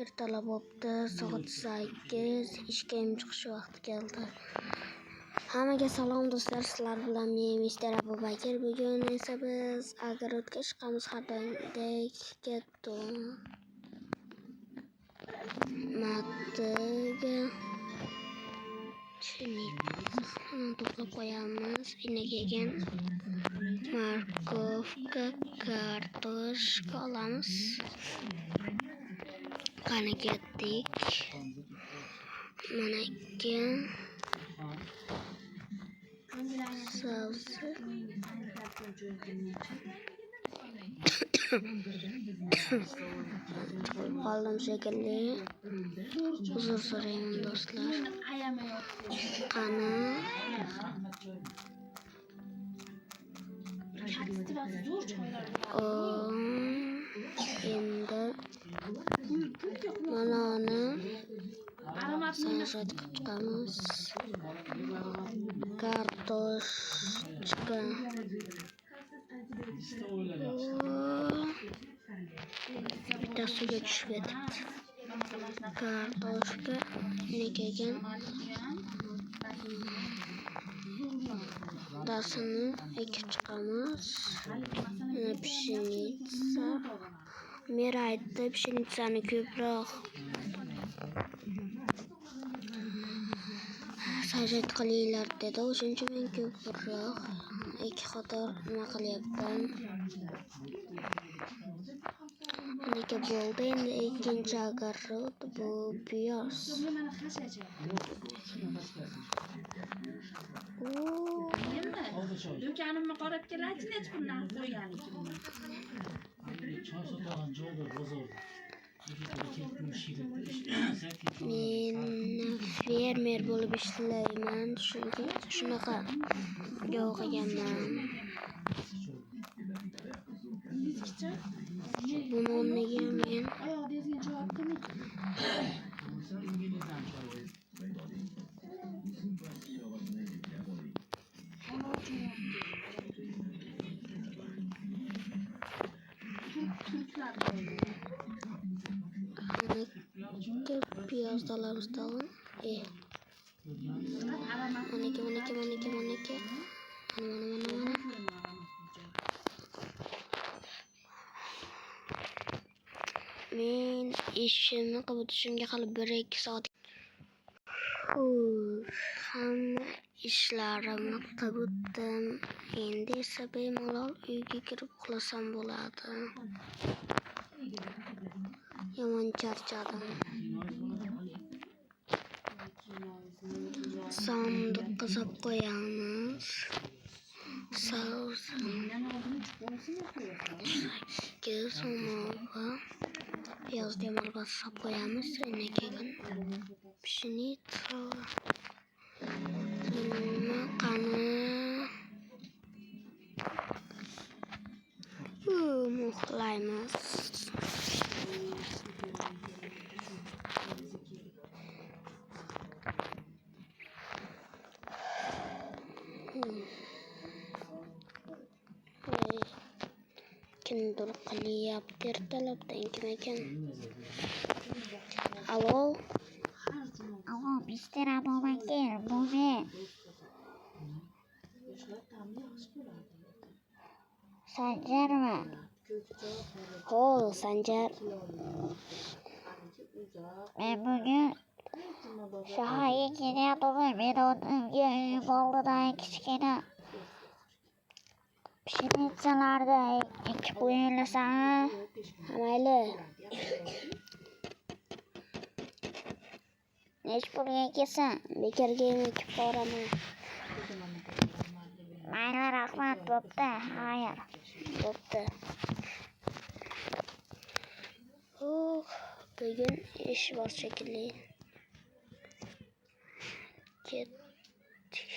Ertalab bo'pti, soat 8, ishga chiqish vaqti keldi. Hammaga salom do'stlar, sizlar bilan men Mr. Abubakir. Bugun esa biz огородga chiqamiz har doimdek. Ketdim. Matiga to'plab qo'yamiz. Enaga markovka, kartoshka olamiz. Qani ketdik. Mana ekan savsi. Qoldim shekilli. Uzr so'rayman do'stlar. Qani endi mana uni sanjat chiqamiz. Kartoshka bitta suvga tushib ketibdi. Kartoshka ekan dasini ekib chiqamiz. Pshenitsa mer aytdi, pshenitsani ko'proq sajat qilinglar dedi. O'shuning uchun men ko'proq ikki qator nima qilyapman. Endi bo'ldi. Endi ikkinchi огород bu piyoz. Do'konimni qarab keladi, hech bir narsa qo'yganim. Men fermer bo'lib ishlayman, shunaqa yo'g'iganman. Buni o'rniga men piyoz olamiz tag'in. Maniki. Mana. Men ishimni qilib o'tishimga hali 1-2 soat. Hamma ishlarimni qilib o'tdim. Endi esa bemalol uyga kirib uxlasam bo'ladi. Yomon charchadim. Sanduqqa solib qo'yamiz. Saus. Piyoz demalga solib qo'yamiz. Enaga pshenitsa. Qani muhlaymiz. Kimdir qilyapti ertalabdan kim ekan? Alo, Mr. Abubakir, bu men. Sanjarmi? Sanjar. Men bugun shaharga ketyapman. Meni uyim oldidan kichkina pshenitsalarni ekib qo'yinglar. Mayli. Nech pulga ekesan? Bekarga ekib boraman. Mayli, rahmat. Bo'pti. Xayr. Bo'pti. Bugun ish bor shekilli. Ketdik.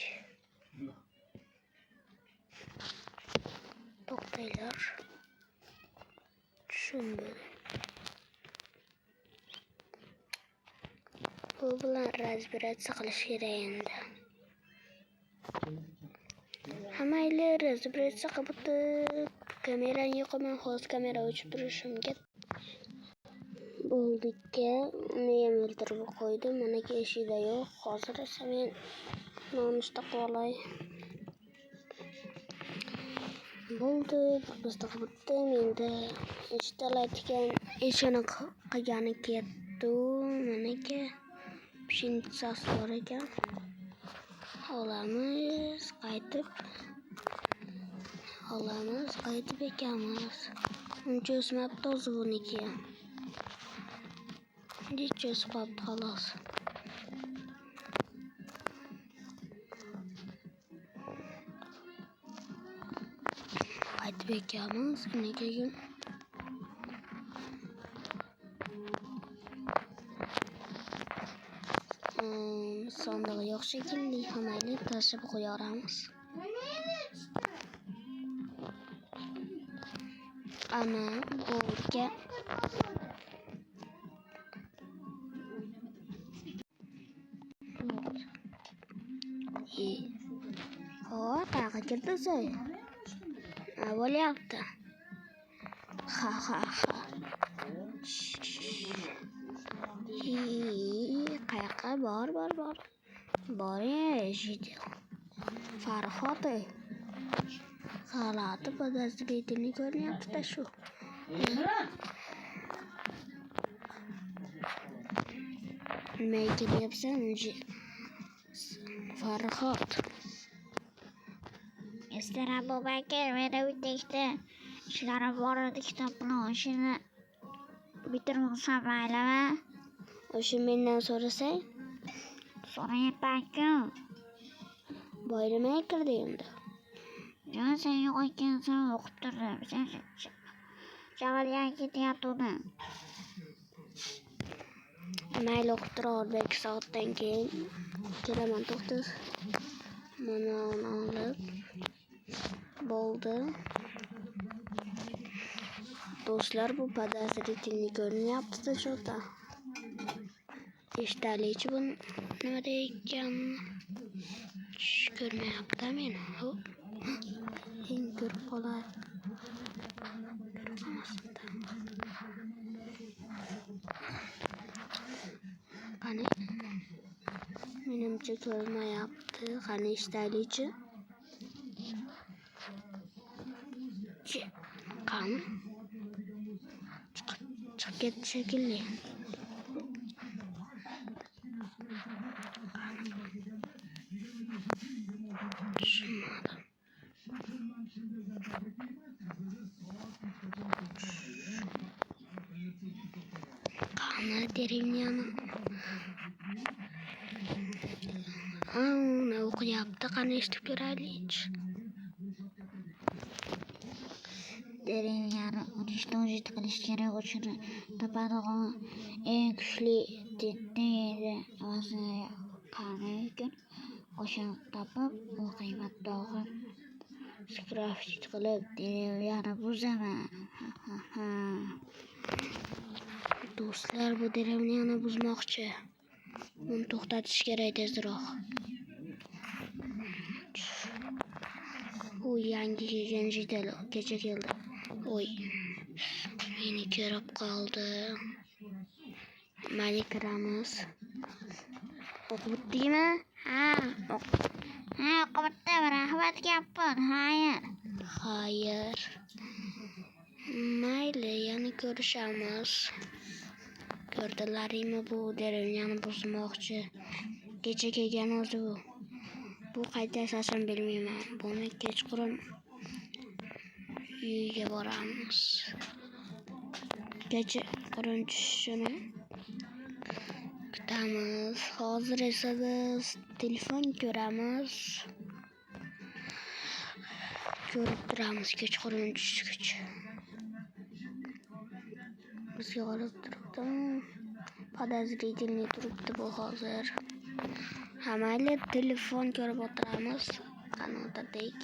To'xtanglar. Tushundim. Bu bilan razbiratsiya qilish kerak endi. Hammaylar razbiratsiya qilib kamerani yo'qaman, hozir kamera o'chib turishimga Bo'ldikka men o'ldirib qo'ydim. Mana eshikda yo'q. Hozir esa men nonushta qilib olay. Bo'ldi, bizda bitta menda ishtalayotgan ishini qilgani ketdi. Meniki pshenitsasi bor ekan. Olamiz, qaytib ekamiz. Uncha o'smabdi o'zi buniki. Hech o'sib qolibdi xolos. Qaytib ekamiz, keyin sandiq yo'q shekilli, hammani tashib qo'yamiz. Ana bo'lga qayerga kirdi sen? Bo'lyapti. Ha. Qayoqqa bor. Eshitdi. Farhod g'alati podozrительный ko'rinyapti-da shu. Nimaga kelyapsan? Farhod. Mr. Abubakir, meni bitta ishlarim bor edi, kitobni o'shani bitirmasam maylimi? O'sha mendan so'rasang, So'rayapman-ku. boylamay kirdi endi. Yo, sen yo'q ekansan, o'qib turdim. Sen jag'algan ketyapti uni. Mayli o'qib turaver, belki soatdan keyin kelaman, to'xta. Mana uni olib bo'ldi. Do'stlar, bu podozrительный ko'rinyapti-da sho'ta. Eshitalichi bu nima ekan? Ko'rmayapti meni. Endi ko'rib qolay. Qani? Menimcha ko'rmayapti. Qani eshitalichi? Qani? Chiqib ketdi shekilli. Qani deraktni uni o'qiyapti. Qani eshitib ko'raylik. Deraktni unishni qilish kerak, o'shani topadigan eng kuchli deydi. Qani ekan? O'shani topib, u qiymatdagi skraftit qilib, deraktni buzaman. Do'stlar, bu deraktni buzmoqchi. Uni to'xtatish kerak tezroq. U yangi kelgan jidal kecha keldi. Voy. Meni ko'rib qoldi. Mayli kiramiz. O'qib bitdingmi? Ha, o'qib bitdim. Rahmat gapim. Xayr. Mayli, yana ko'rishamiz. Ko'rdilaringmi, bu deraktni buzmoqchi. Kecha kelgan o'zi bu. Bu qayta asosan bilmayman. Buni kechqurun uyiga boramiz. Kechqurun tushishini kutamiz. Hozir esa biz telefon ko'ramiz. Ko'rib turamiz kechqurun tushgacha. Bizga qarab turibdi. Podozrительный turibdi bu hozir. Mayli, telefon ko'rib o'tiramiz. Qani o'tirdik.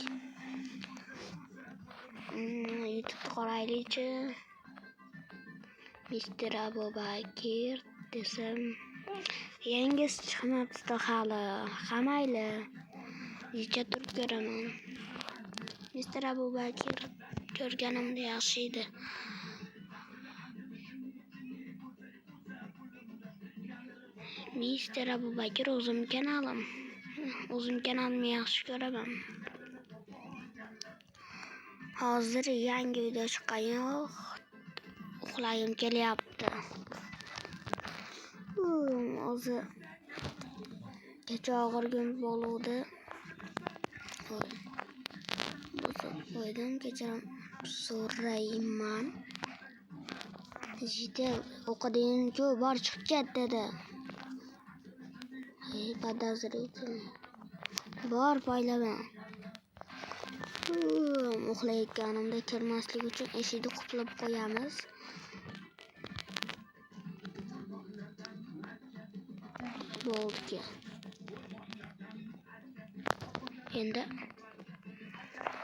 YouTube'da qaraylikchi. Mr. Abubakir desam, yangisi chiqmabdi hali. Mayli. Necha turib ko'raman. Mr. Abubakir ko'rganimda yaxshi edi. Mister Abubakir o'zim kanalim. O'zim kanalimni yaxshi ko'raman. Hozir yangi video chiqqan yo'q. Uxlagim kelyapti. O'zi kecha og'ir kun bo'ldi. Qo'ydim, kechirim so'rayman. Jidel o'qiding-ku, bor chiqib ket dedi. Подозрительный. Bor poylaman. Uxlayotganimda kirmaslik uchun eshikni qutlab qo'yamiz. Bo'ldi. Endi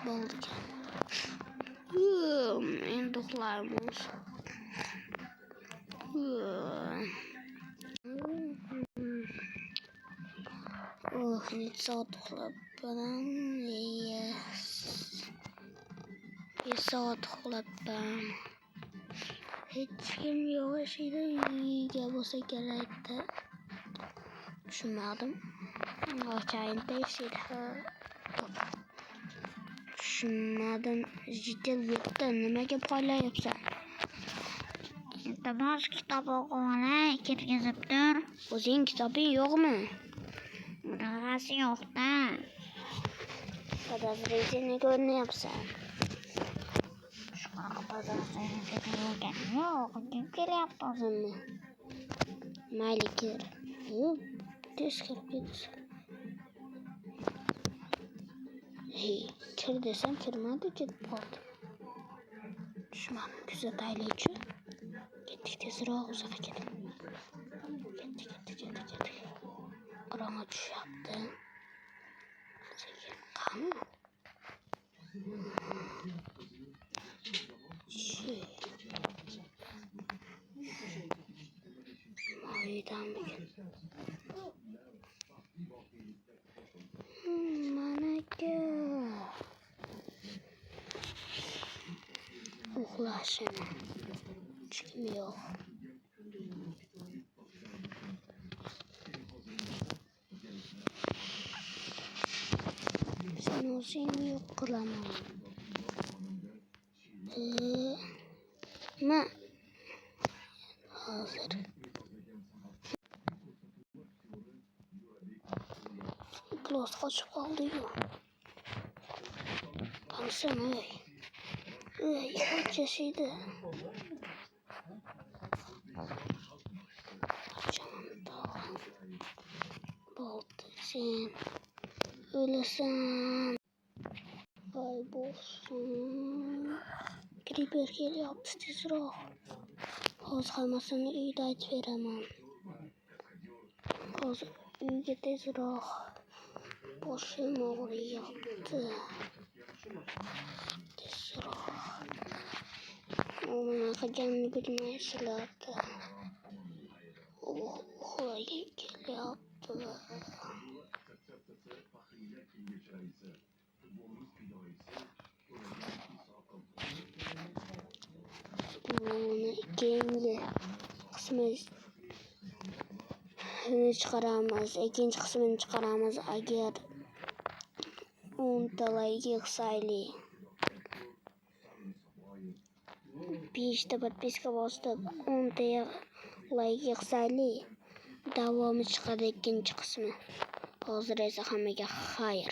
bo'ldi. Endi uxlaymiz. Necha soat uxlabman? 5 soat uxlabman. Hech kim yo'q eshikda, uyga bo'lsa kerakda. Tushunmadim. Ochayinda eshikda. Tushunmadim. Jidel yurtda nimaga poylayapsan? Iltimos kitob o'qib kirgizib tur. O'zing kitobing yo'qmi? Bunaqasi yo'q-da. Подозрительный ko'rinyapsan. Shunaqa podozreniy bo'lgani yo'q. Kim kelyapti o'zimni? Mayli kir. Tez kirib ketasan. Kir desam kirmadi, ketib qoldi. Tushmadim, kuzataylik-chi. Ketdik tezroq uzoqqa ketdik. Ketdik. Qorong'i tushyapti. Sekin qani? Maydamikin. Manaka. Uxlashim. Hech kim yo'q. Sen o'zing yo'q qilaman. Hozir. Klos qochib qoldi-yu. Qansin ey. Qochishidi. Bo'ldi, sen o'lasan. Voy bo'lsin. Creeper kelyapti tezroq. Hozir hammasini uyda aytib beraman. Hozir uyga tezroq. Boshim og'riyapti. Tezroq. Nima qilganini bilmaysizlar-da. Uxlagim kelyapti. Buni keyingi qismini chiqaramiz. Ikkinchi qismini chiqaramiz agar 10 ta like yig'saylik. 5 ta podpiska bosib 10 ta like yig'saylik. Davomi chiqadi ikkinchi qismi. Hozir esa hammaga xayr.